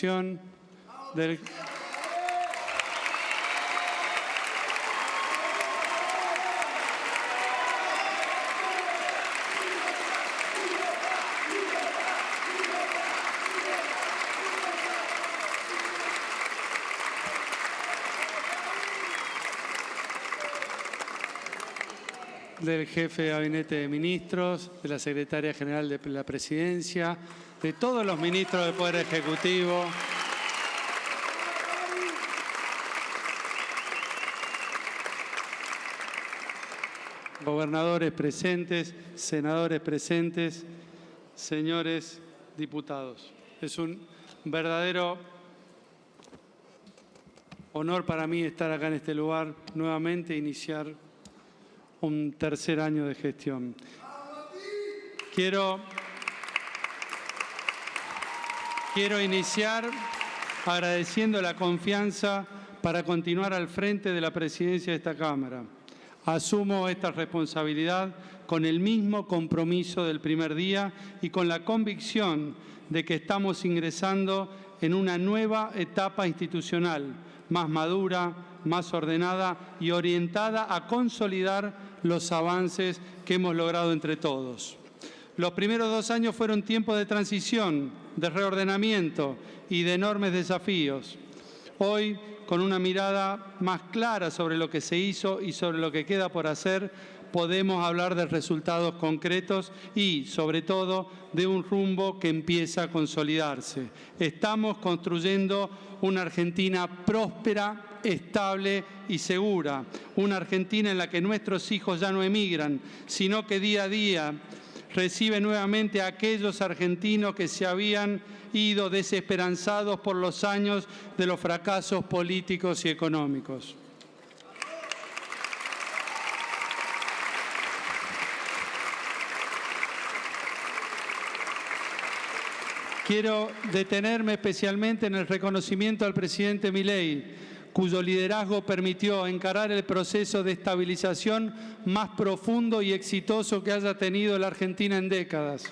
determinación del... del jefe de Gabinete de Ministros, de la Secretaria General de la Presidencia, de todos los ministros del Poder Ejecutivo, gobernadores presentes, senadores presentes, señores diputados. Es un verdadero honor para mí estar acá en este lugar, nuevamente iniciar un tercer año de gestión. Quiero iniciar agradeciendo la confianza para continuar al frente de la presidencia de esta Cámara. Asumo esta responsabilidad con el mismo compromiso del primer día y con la convicción de que estamos ingresando en una nueva etapa institucional, más madura, más ordenada y orientada a consolidar los avances que hemos logrado entre todos. Los primeros 2 años fueron tiempos de transición, de reordenamiento y de enormes desafíos. Hoy, con una mirada más clara sobre lo que se hizo y sobre lo que queda por hacer, podemos hablar de resultados concretos y, sobre todo, de un rumbo que empieza a consolidarse. Estamos construyendo una Argentina próspera, estable y segura. Una Argentina en la que nuestros hijos ya no emigran, sino que día a día reciben nuevamente a aquellos argentinos que se habían ido desesperanzados por los años de los fracasos políticos y económicos. Quiero detenerme especialmente en el reconocimiento al presidente Milei, cuyo liderazgo permitió encarar el proceso de estabilización más profundo y exitoso que haya tenido la Argentina en décadas.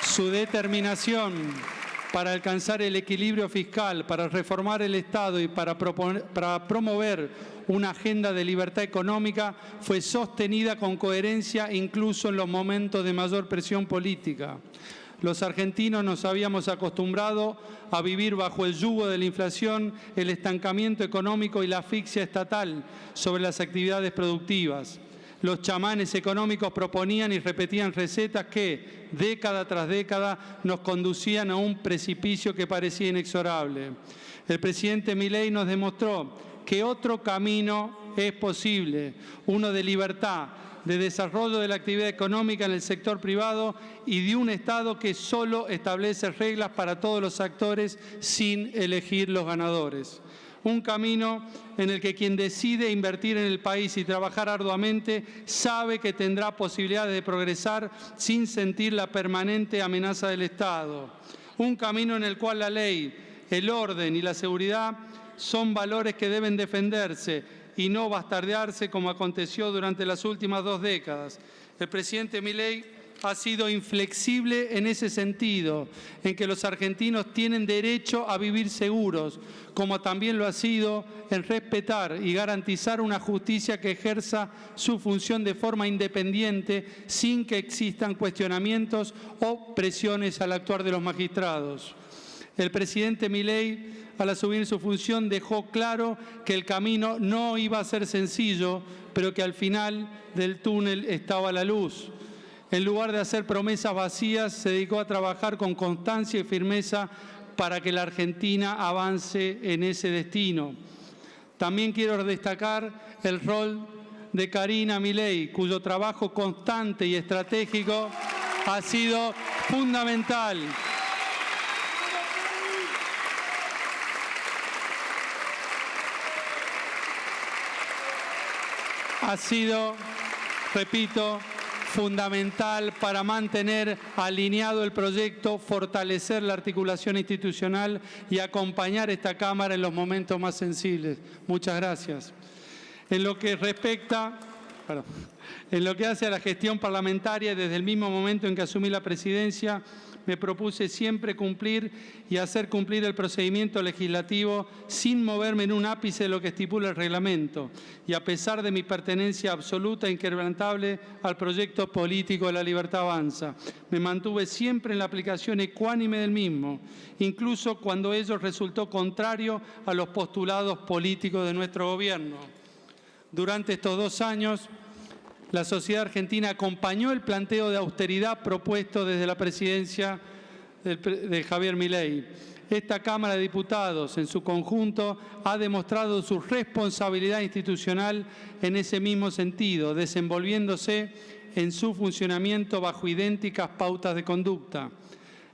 Su determinación para alcanzar el equilibrio fiscal, para reformar el Estado y para promover una agenda de libertad económica fue sostenida con coherencia incluso en los momentos de mayor presión política. Los argentinos nos habíamos acostumbrado a vivir bajo el yugo de la inflación, el estancamiento económico y la asfixia estatal sobre las actividades productivas. Los chamanes económicos proponían y repetían recetas que, década tras década, nos conducían a un precipicio que parecía inexorable. El presidente Milei nos demostró que otro camino es posible, uno de libertad, de desarrollo de la actividad económica en el sector privado y de un Estado que solo establece reglas para todos los actores sin elegir los ganadores. Un camino en el que quien decide invertir en el país y trabajar arduamente sabe que tendrá posibilidades de progresar sin sentir la permanente amenaza del Estado. Un camino en el cual la ley, el orden y la seguridad son valores que deben defenderse y no bastardearse como aconteció durante las últimas 2 décadas. El presidente Milei ha sido inflexible en ese sentido, en que los argentinos tienen derecho a vivir seguros, como también lo ha sido en respetar y garantizar una justicia que ejerza su función de forma independiente sin que existan cuestionamientos o presiones al actuar de los magistrados. El presidente Milei, al asumir su función, dejó claro que el camino no iba a ser sencillo, pero que al final del túnel estaba la luz. En lugar de hacer promesas vacías, se dedicó a trabajar con constancia y firmeza para que la Argentina avance en ese destino. También quiero destacar el rol de Karina Milei, cuyo trabajo constante y estratégico ha sido fundamental. Ha sido, repito, fundamental para mantener alineado el proyecto, fortalecer la articulación institucional y acompañar esta Cámara en los momentos más sensibles. Muchas gracias. En lo que respecta En lo que hace a la gestión parlamentaria, desde el mismo momento en que asumí la presidencia, me propuse siempre cumplir y hacer cumplir el procedimiento legislativo sin moverme en un ápice de lo que estipula el reglamento y a pesar de mi pertenencia absoluta e inquebrantable al proyecto político de La Libertad Avanza. Me mantuve siempre en la aplicación ecuánime del mismo, incluso cuando ello resultó contrario a los postulados políticos de nuestro gobierno. Durante estos 2 años, la sociedad argentina acompañó el planteo de austeridad propuesto desde la presidencia de Javier Milei. Esta Cámara de Diputados, en su conjunto, ha demostrado su responsabilidad institucional en ese mismo sentido, desenvolviéndose en su funcionamiento bajo idénticas pautas de conducta.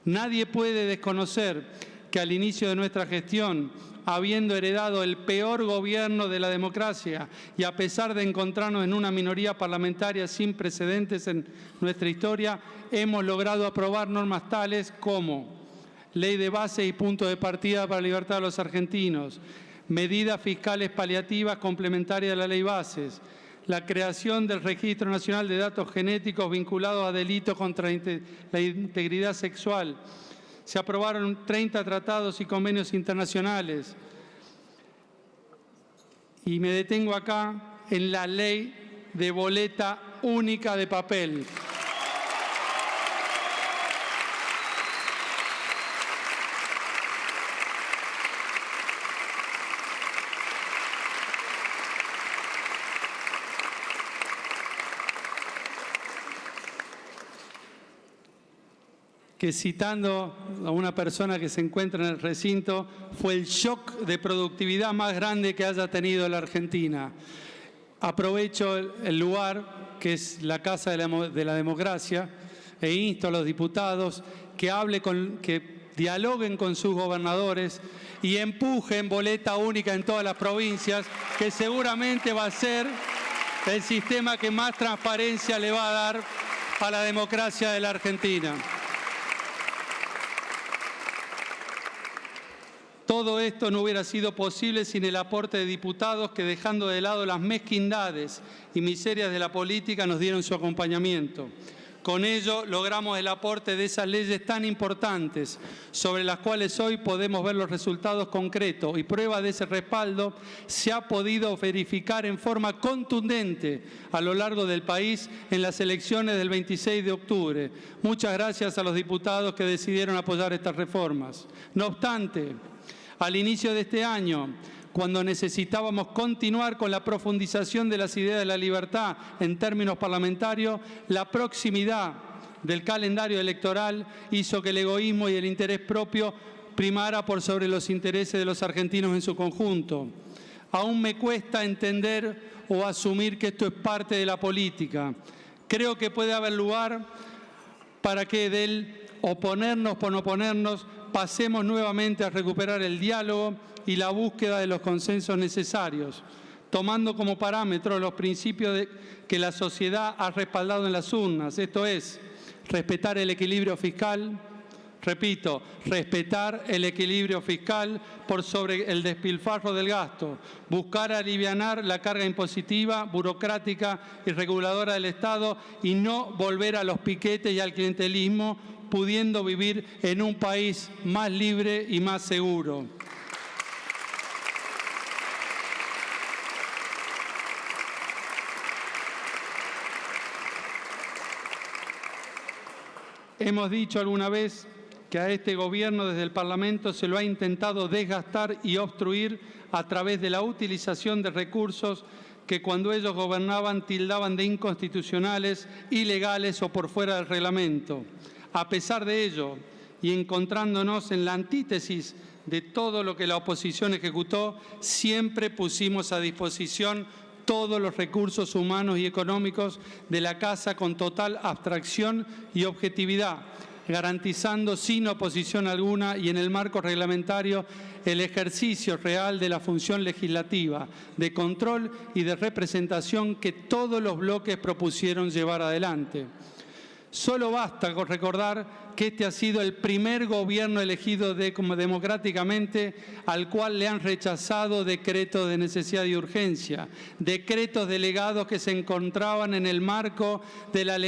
Nadie puede desconocer que al inicio de nuestra gestión, habiendo heredado el peor gobierno de la democracia y a pesar de encontrarnos en una minoría parlamentaria sin precedentes en nuestra historia, hemos logrado aprobar normas tales como Ley de Base y Punto de Partida para la Libertad de los Argentinos, medidas fiscales paliativas complementarias a la Ley Bases, la creación del Registro Nacional de Datos Genéticos vinculados a delitos contra la integridad sexual. Se aprobaron 30 tratados y convenios internacionales. Y me detengo acá en la ley de boleta única de papel. Que citando a una persona que se encuentra en el recinto, fue el shock de productividad más grande que haya tenido la Argentina. Aprovecho el lugar, que es la Casa de la Democracia, e insto a los diputados que dialoguen con sus gobernadores y empujen boleta única en todas las provincias, que seguramente va a ser el sistema que más transparencia le va a dar a la democracia de la Argentina. Todo esto no hubiera sido posible sin el aporte de diputados que, dejando de lado las mezquindades y miserias de la política, nos dieron su acompañamiento. Con ello logramos el aporte de esas leyes tan importantes, sobre las cuales hoy podemos ver los resultados concretos, y prueba de ese respaldo se ha podido verificar en forma contundente a lo largo del país en las elecciones del 26 de octubre. Muchas gracias a los diputados que decidieron apoyar estas reformas. No obstante, al inicio de este año, cuando necesitábamos continuar con la profundización de las ideas de la libertad en términos parlamentarios, la proximidad del calendario electoral hizo que el egoísmo y el interés propio primara por sobre los intereses de los argentinos en su conjunto. Aún me cuesta entender o asumir que esto es parte de la política. Creo que puede haber lugar para que del oponernos por oponernos pasemos nuevamente a recuperar el diálogo y la búsqueda de los consensos necesarios, tomando como parámetro los principios que la sociedad ha respaldado en las urnas, esto es, respetar el equilibrio fiscal, repito, respetar el equilibrio fiscal por sobre el despilfarro del gasto, buscar alivianar la carga impositiva, burocrática y reguladora del Estado y no volver a los piquetes y al clientelismo, pudiendo vivir en un país más libre y más seguro. Hemos dicho alguna vez que a este gobierno desde el Parlamento se lo ha intentado desgastar y obstruir a través de la utilización de recursos que cuando ellos gobernaban tildaban de inconstitucionales, ilegales o por fuera del reglamento. A pesar de ello, y encontrándonos en la antítesis de todo lo que la oposición ejecutó, siempre pusimos a disposición todos los recursos humanos y económicos de la Casa con total abstracción y objetividad, garantizando sin oposición alguna y en el marco reglamentario el ejercicio real de la función legislativa, de control y de representación que todos los bloques propusieron llevar adelante. Solo basta con recordar que este ha sido el primer gobierno elegido democráticamente al cual le han rechazado decretos de necesidad y urgencia, decretos delegados que se encontraban en el marco de la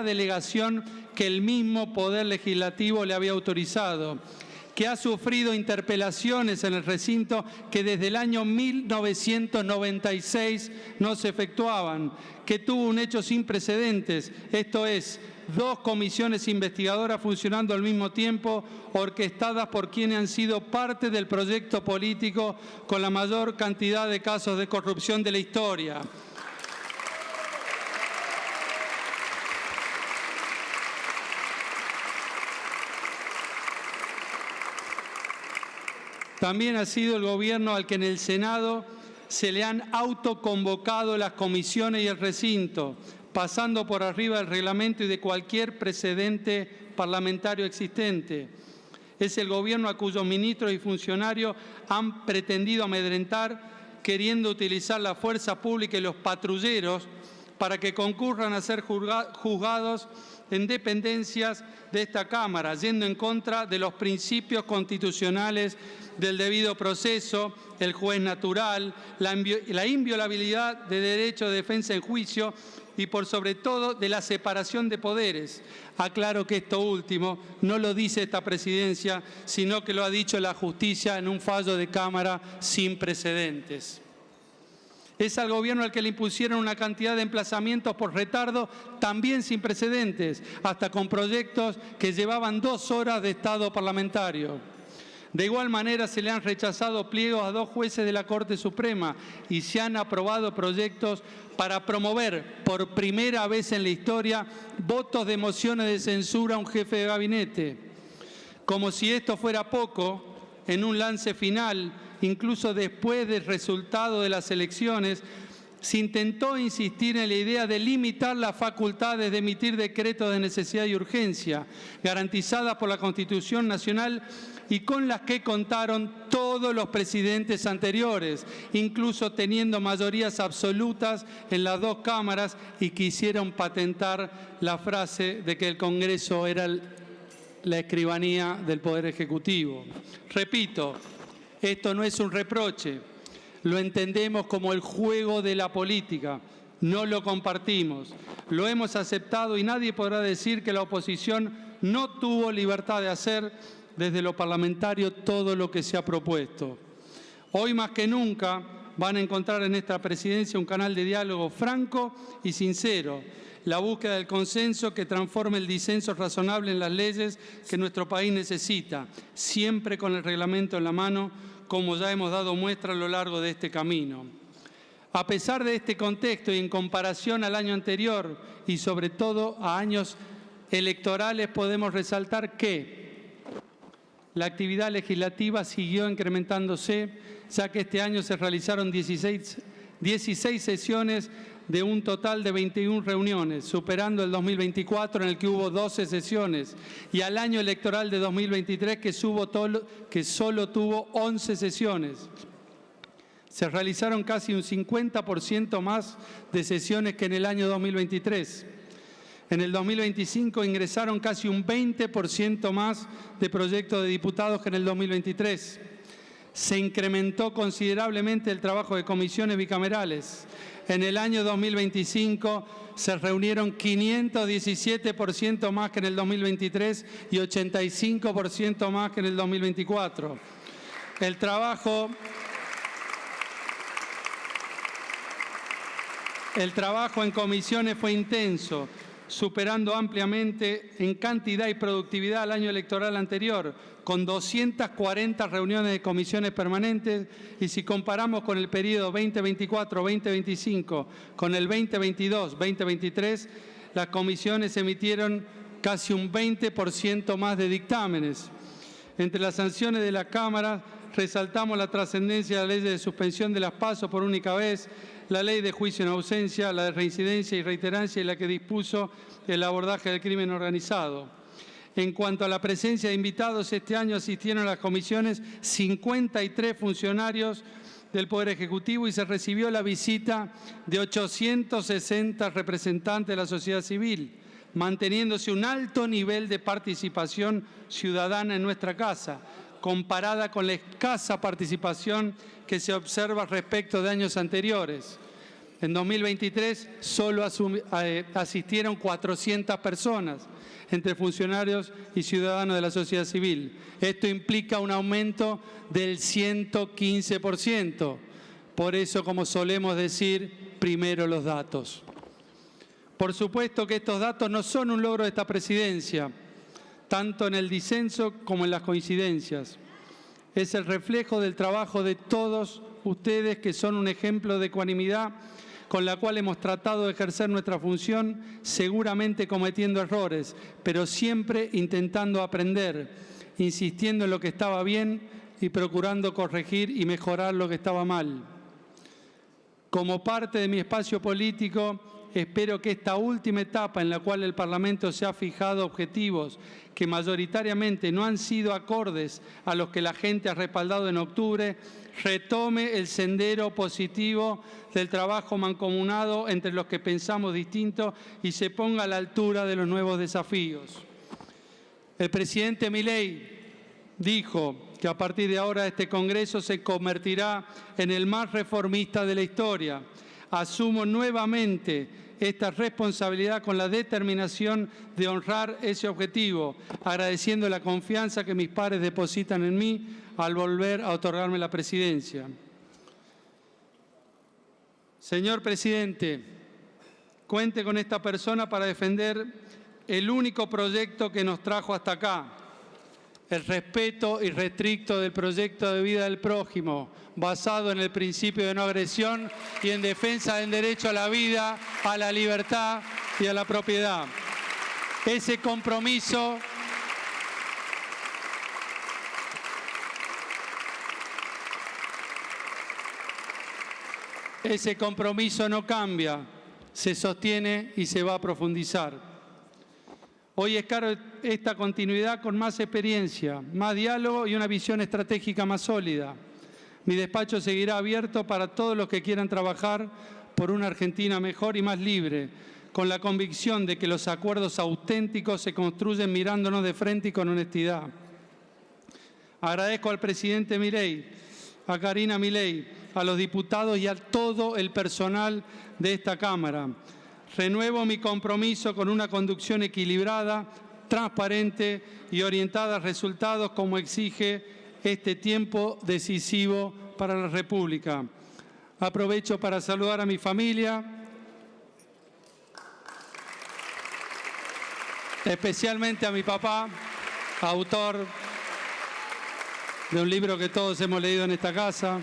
delegación que el mismo Poder Legislativo le había autorizado, que ha sufrido interpelaciones en el recinto que desde el año 1996 no se efectuaban, que tuvo un hecho sin precedentes, esto es, 2 comisiones investigadoras funcionando al mismo tiempo, orquestadas por quienes han sido parte del proyecto político con la mayor cantidad de casos de corrupción de la historia. También ha sido el gobierno al que en el Senado se le han autoconvocado las comisiones y el recinto, pasando por arriba del reglamento y de cualquier precedente parlamentario existente. Es el gobierno a cuyos ministros y funcionarios han pretendido amedrentar, queriendo utilizar la fuerza pública y los patrulleros para que concurran a ser juzgados en dependencias de esta Cámara, yendo en contra de los principios constitucionales del debido proceso, el juez natural, la inviolabilidad de derecho de defensa en juicio y, por sobre todo, de la separación de poderes. Aclaro que esto último no lo dice esta presidencia, sino que lo ha dicho la justicia en un fallo de Cámara sin precedentes. Es al gobierno al que le impusieron una cantidad de emplazamientos por retardo también sin precedentes, hasta con proyectos que llevaban 2 horas de estado parlamentario. De igual manera se le han rechazado pliegos a 2 jueces de la Corte Suprema y se han aprobado proyectos para promover por primera vez en la historia votos de mociones de censura a un jefe de gabinete. Como si esto fuera poco, en un lance final, incluso después del resultado de las elecciones, se intentó insistir en la idea de limitar las facultades de emitir decretos de necesidad y urgencia, garantizadas por la Constitución Nacional y con las que contaron todos los presidentes anteriores, incluso teniendo mayorías absolutas en las 2 cámaras, y quisieron patentar la frase de que el Congreso era la escribanía del Poder Ejecutivo. Repito, esto no es un reproche, lo entendemos como el juego de la política, no lo compartimos, lo hemos aceptado y nadie podrá decir que la oposición no tuvo libertad de hacer desde lo parlamentario todo lo que se ha propuesto. Hoy más que nunca van a encontrar en esta presidencia un canal de diálogo franco y sincero, la búsqueda del consenso que transforme el disenso razonable en las leyes que nuestro país necesita, siempre con el reglamento en la mano, como ya hemos dado muestra a lo largo de este camino. A pesar de este contexto y en comparación al año anterior y sobre todo a años electorales, podemos resaltar que la actividad legislativa siguió incrementándose, ya que este año se realizaron 16 sesiones de un total de 21 reuniones, superando el 2024 en el que hubo 12 sesiones, y al año electoral de 2023 que solo tuvo 11 sesiones. Se realizaron casi un 50% más de sesiones que en el año 2023. En el 2025 ingresaron casi un 20% más de proyectos de diputados que en el 2023. Se incrementó considerablemente el trabajo de comisiones bicamerales. En el año 2025 se reunieron 517% más que en el 2023 y 85% más que en el 2024. El trabajo en comisiones fue intenso, superando ampliamente en cantidad y productividad al año electoral anterior, con 240 reuniones de comisiones permanentes, y si comparamos con el periodo 2024-2025 con el 2022-2023, las comisiones emitieron casi un 20% más de dictámenes. Entre las sanciones de la Cámara resaltamos la trascendencia de la ley de suspensión de las PASO por única vez, la ley de juicio en ausencia, la de reincidencia y reiterancia y la que dispuso el abordaje del crimen organizado. En cuanto a la presencia de invitados, este año asistieron a las comisiones 53 funcionarios del Poder Ejecutivo y se recibió la visita de 860 representantes de la sociedad civil. manteniéndose un alto nivel de participación ciudadana en nuestra casa, comparada con la escasa participación que se observa respecto de años anteriores. En 2023 solo asistieron 400 personas entre funcionarios y ciudadanos de la sociedad civil. Esto implica un aumento del 115%. Por eso, como solemos decir, primero los datos. Por supuesto que estos datos no son un logro de esta presidencia, tanto en el disenso como en las coincidencias. Es el reflejo del trabajo de todos ustedes, que son un ejemplo de ecuanimidad con la cual hemos tratado de ejercer nuestra función, seguramente cometiendo errores, pero siempre intentando aprender, insistiendo en lo que estaba bien y procurando corregir y mejorar lo que estaba mal. Como parte de mi espacio político, espero que esta última etapa en la cual el Parlamento se ha fijado objetivos que mayoritariamente no han sido acordes a los que la gente ha respaldado en octubre, retome el sendero positivo del trabajo mancomunado entre los que pensamos distinto y se ponga a la altura de los nuevos desafíos. El presidente Milei dijo que a partir de ahora este Congreso se convertirá en el más reformista de la historia. Asumo nuevamente esta responsabilidad con la determinación de honrar ese objetivo, agradeciendo la confianza que mis pares depositan en mí al volver a otorgarme la presidencia. Señor presidente, cuente con esta persona para defender el único proyecto que nos trajo hasta acá, el respeto irrestricto del proyecto de vida del prójimo, basado en el principio de no agresión y en defensa del derecho a la vida, a la libertad y a la propiedad. Ese compromiso no cambia, se sostiene y se va a profundizar. Hoy encargo esta continuidad con más experiencia, más diálogo y una visión estratégica más sólida. Mi despacho seguirá abierto para todos los que quieran trabajar por una Argentina mejor y más libre, con la convicción de que los acuerdos auténticos se construyen mirándonos de frente y con honestidad. Agradezco al presidente Milei, a Karina Milei, a los diputados y a todo el personal de esta Cámara. Renuevo mi compromiso con una conducción equilibrada, transparente y orientada a resultados, como exige este tiempo decisivo para la República. Aprovecho para saludar a mi familia, especialmente a mi papá, autor de un libro que todos hemos leído en esta casa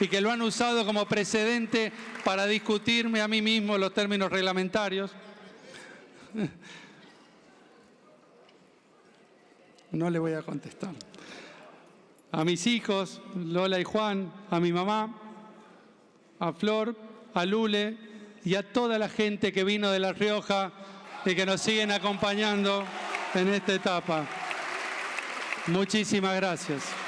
y que lo han usado como precedente para discutirme a mí mismo los términos reglamentarios. No le voy a contestar. A mis hijos, Lola y Juan, a mi mamá, a Flor, a Lule y a toda la gente que vino de La Rioja y que nos siguen acompañando en esta etapa. Muchísimas gracias.